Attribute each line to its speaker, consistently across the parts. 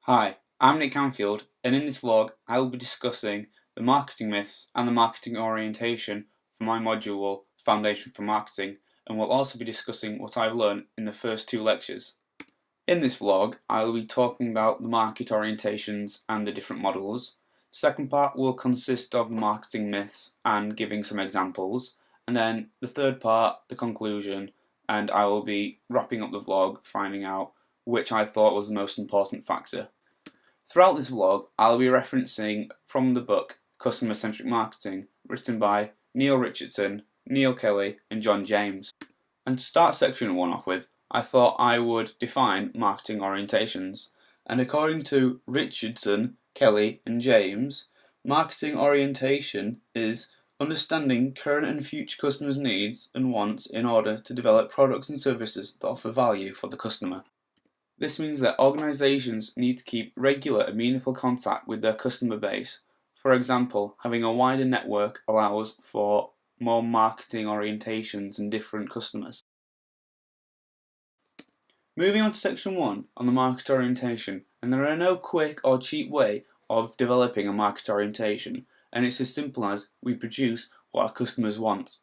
Speaker 1: Hi, I'm Nick Camfield, and in this vlog I will be discussing the marketing myths and the marketing orientation for my module Foundation for Marketing, and we'll also be discussing what I've learned in the first two lectures. In this vlog I will be talking about the market orientations and the different models. The second part will consist of the marketing myths and giving some examples, and then the third part, the conclusion, and I will be wrapping up the vlog finding out which I thought was the most important factor. Throughout this vlog, I'll be referencing from the book Customer Centric Marketing, written by Neil Richardson, Neil Kelly, and John James. And to start section 1 off with, I thought I would define marketing orientations. And according to Richardson, Kelly, and James, marketing orientation is understanding current and future customers' needs and wants in order to develop products and services that offer value for the customer. This means that organisations need to keep regular and meaningful contact with their customer base. For example, having a wider network allows for more marketing orientations and different customers. Moving on to section 1 on the market orientation, and there are no quick or cheap way of developing a market orientation, and it's as simple as we produce what our customers want.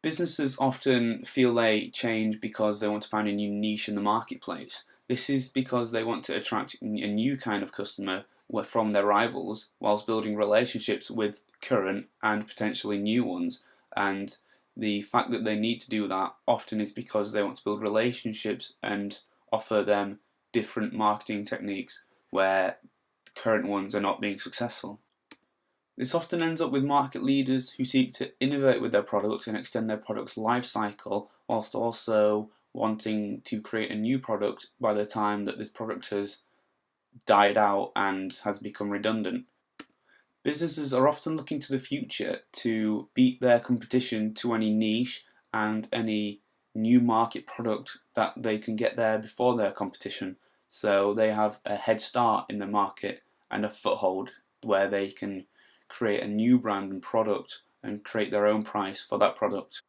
Speaker 1: Businesses often feel they change because they want to find a new niche in the marketplace. This is because they want to attract a new kind of customer from their rivals, whilst building relationships with current and potentially new ones. And the fact that they need to do that often is because they want to build relationships and offer them different marketing techniques where the current ones are not being successful. This often ends up with market leaders who seek to innovate with their product and extend their product's life cycle, whilst also wanting to create a new product by the time that this product has died out and has become redundant. Businesses are often looking to the future to beat their competition to any niche and any new market product that they can get there before their competition, so they have a head start in the market and a foothold where they can create a new brand and product and create their own price for that product.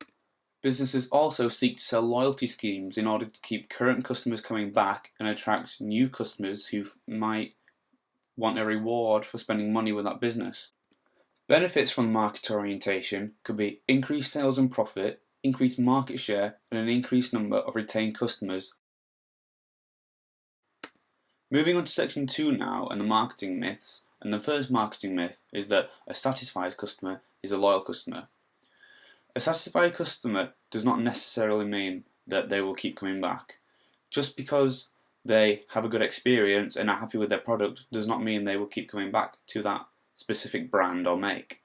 Speaker 1: Businesses also seek to sell loyalty schemes in order to keep current customers coming back and attract new customers who might want a reward for spending money with that business. Benefits from market orientation could be increased sales and profit, increased market share, and an increased number of retained customers. Moving on to section 2 now and the marketing myths. And the first marketing myth is that a satisfied customer is a loyal customer. A satisfied customer does not necessarily mean that they will keep coming back. Just because they have a good experience and are happy with their product does not mean they will keep coming back to that specific brand or make.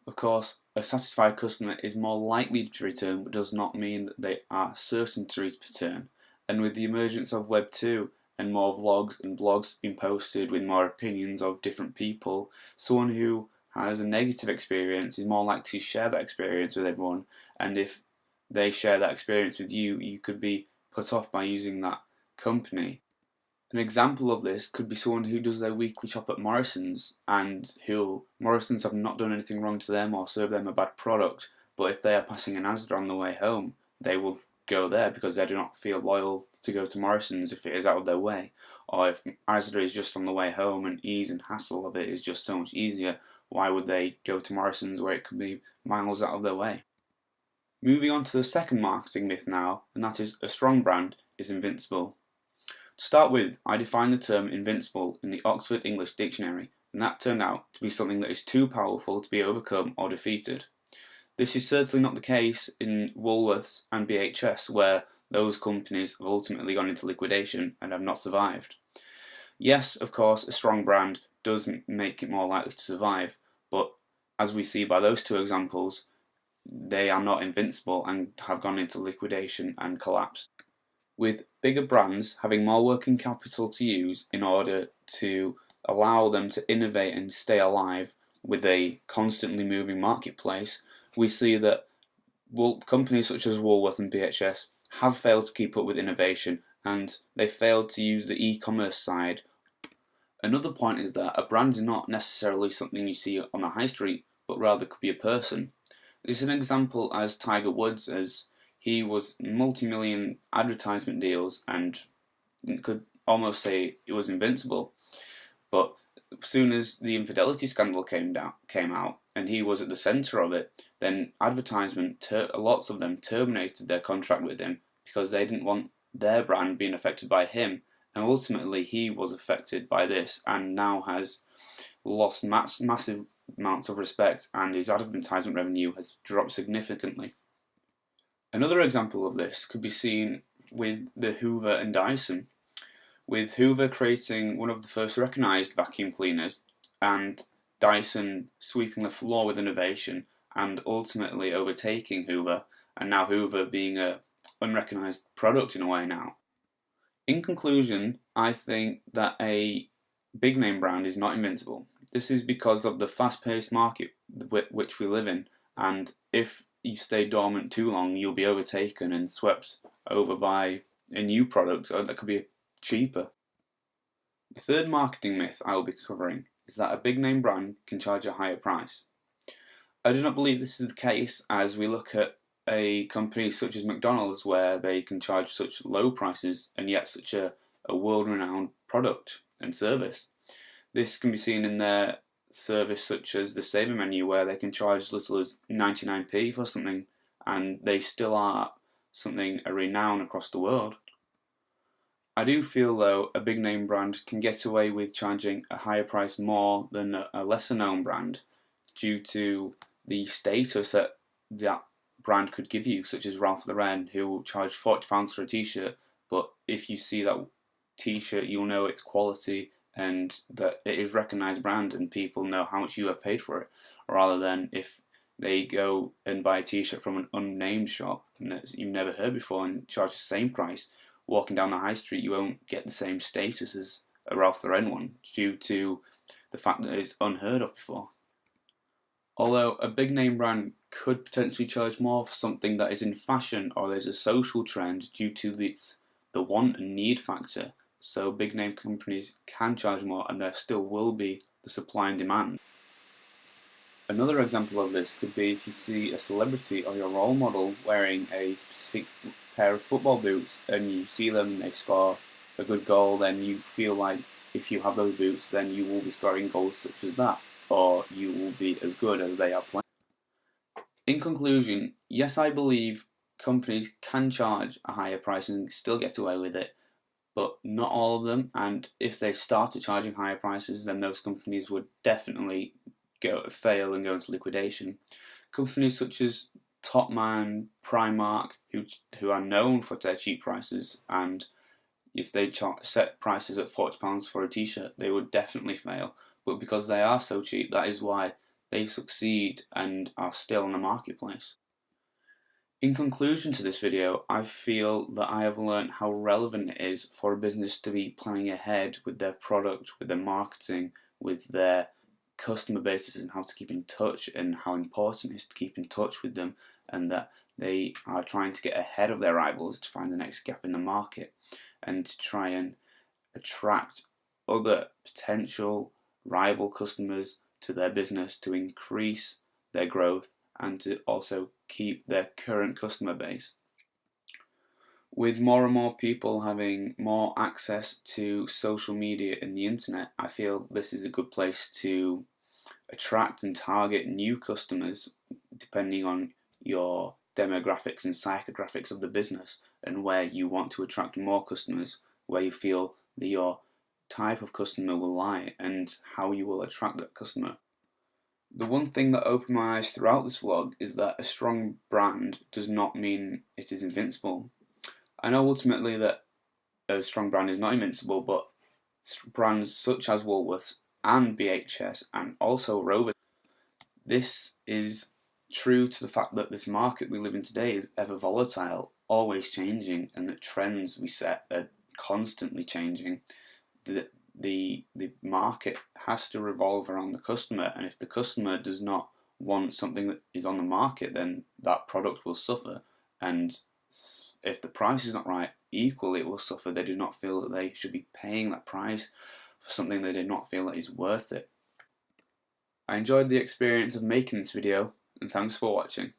Speaker 1: Of course, a satisfied customer is more likely to return, but does not mean that they are certain to return. And with the emergence of Web 2, and more vlogs and blogs being posted with more opinions of different people, someone who has a negative experience is more likely to share that experience with everyone, and if they share that experience with you, you could be put off by using that company. An example of this could be someone who does their weekly shop at Morrison's, and who Morrison's have not done anything wrong to them or served them a bad product, but if they are passing an Asda on the way home, they will go there because they do not feel loyal to go to Morrison's if it is out of their way, or if Asda is just on the way home and ease and hassle of it is just so much easier, why would they go to Morrison's where it could be miles out of their way? Moving on to the second marketing myth now, and that is a strong brand is invincible. To start with, I defined the term invincible in the Oxford English Dictionary, and that turned out to be something that is too powerful to be overcome or defeated. This is certainly not the case in Woolworths and BHS, where those companies have ultimately gone into liquidation and have not survived. Yes, of course, a strong brand does make it more likely to survive, but as we see by those two examples, they are not invincible and have gone into liquidation and collapsed. With bigger brands having more working capital to use in order to allow them to innovate and stay alive with a constantly moving marketplace, we see that companies such as Woolworths and BHS have failed to keep up with innovation, and they failed to use the e-commerce side. Another point is that a brand is not necessarily something you see on the high street, but rather could be a person. This is an example as Tiger Woods, as he was multi-million advertisement deals and could almost say it was invincible. But as soon as the infidelity scandal came out, and he was at the centre of it, then advertisement, lots of them terminated their contract with him because they didn't want their brand being affected by him. And ultimately, he was affected by this, and now has lost massive amounts of respect, and his advertisement revenue has dropped significantly. Another example of this could be seen with the Hoover and Dyson, with Hoover creating one of the first recognised vacuum cleaners, and Dyson sweeping the floor with innovation and ultimately overtaking Hoover, and now Hoover being an unrecognised product in a way now. In conclusion, I think that a big name brand is not invincible. This is because of the fast-paced market which we live in, and if you stay dormant too long, you'll be overtaken and swept over by a new product that could be cheaper. The third marketing myth I will be covering is that a big name brand can charge a higher price. I do not believe this is the case, as we look at a company such as McDonald's, where they can charge such low prices and yet such a world-renowned product and service. This can be seen in their service such as the Saver menu, where they can charge as little as 99p for something, and they still are a renown across the world. I do feel though a big name brand can get away with charging a higher price more than a lesser known brand due to the status that that brand could give you, such as Ralph Lauren, who will charge £40 for a t-shirt, but if you see that t-shirt you'll know its quality and that it is a recognised brand and people know how much you have paid for it, rather than if they go and buy a t-shirt from an unnamed shop that you've never heard before and charge the same price. Walking down the high street, you won't get the same status as a Ralph Lauren one due to the fact that it's unheard of before. Although a big name brand could potentially charge more for something that is in fashion or there's a social trend due to the want and need factor, so big name companies can charge more and there still will be the supply and demand. Another example of this could be if you see a celebrity or your role model wearing a specific pair of football boots and you see them and they score a good goal, then you feel like if you have those boots then you will be scoring goals such as that, or you will be as good as they are playing. In conclusion, yes, I believe companies can charge a higher price and still get away with it, but not all of them, and if they started charging higher prices then those companies would definitely fail and go into liquidation. Companies such as Topman, Primark, who are known for their cheap prices, and if they set prices at £40 for a t-shirt, they would definitely fail. But because they are so cheap, that is why they succeed and are still in the marketplace. In conclusion to this video, I feel that I have learned how relevant it is for a business to be planning ahead with their product, with their marketing, with their customer bases, and how to keep in touch, and how important it is to keep in touch with them, and that they are trying to get ahead of their rivals to find the next gap in the market and to try and attract other potential rival customers to their business to increase their growth and to also keep their current customer base. With more and more people having more access to social media and the internet, I feel this is a good place to attract and target new customers depending on your demographics and psychographics of the business and where you want to attract more customers, where you feel that your type of customer will lie and how you will attract that customer. The one thing that opened my eyes throughout this vlog is that a strong brand does not mean it is invincible. I know ultimately that a strong brand is not invincible, but brands such as Woolworths and BHS and also Rover, this is true to the fact that this market we live in today is ever volatile, always changing, and the trends we set are constantly changing. The market has to revolve around the customer, and if the customer does not want something that is on the market, then that product will suffer, and if the price is not right, equally it will suffer. They do not feel that they should be paying that price for something they do not feel that is worth it. I enjoyed the experience of making this video, and thanks for watching.